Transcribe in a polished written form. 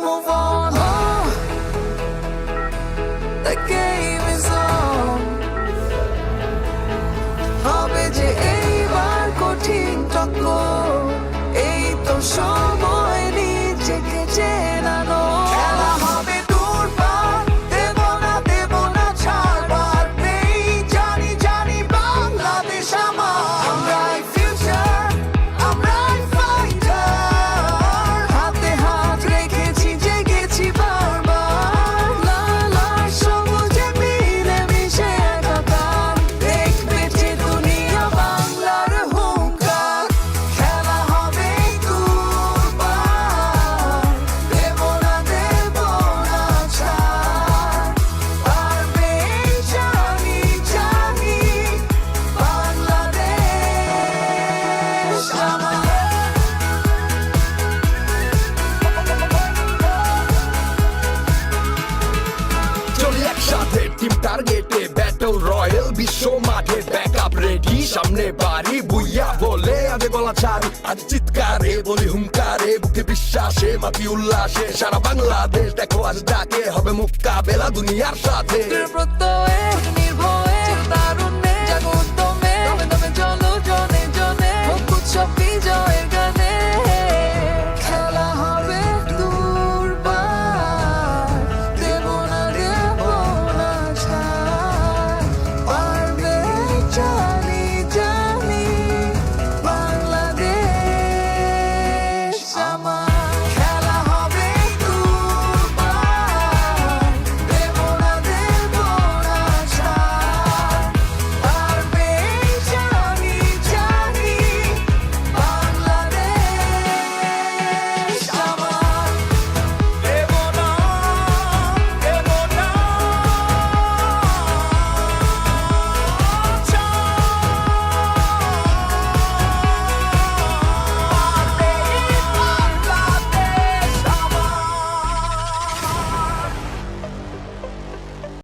move on. Oh, the game is on. হবে যে এইবার কঠিন টক্কর, এই তো সময় নিজেকে চেনানো। খেলা হবে দূরপার, দেব না ছাড়বার নেই, জানি জানি বাংলাদেশ আমার। আমরাই ফিউচার, আমরাই ফাইটার, হাতে হাত রেখেছি জেগেছি বারবার। লাল সবুজে মিলে মিশে একাকার, দেখবে যে দুনিয়া বাংলার হুঙ্কার। খেলা হবে দূরপার, দেব না ছাড়, পারবে জানি জানি বাংলাদেশ আমার। চলি একসাথে টিম টার্গেটে, ব্যাটল রয়্যাল বিশ্ব মাঠে, ব্যাকআপ রেডি, সামনে বাড়ি বুইয়া বলে আগে গলা ছাড়ি, আজ চিৎকারে বলি হুঙ্কারে, বুকে বিশ্বাসে মাতি উল্লাসে, সারা বাংলাদেশ দেখো আজ ডাকে, হবে মোকাবেলা দুনিয়ার সাথে। প্রত্যয়ে নির্ভর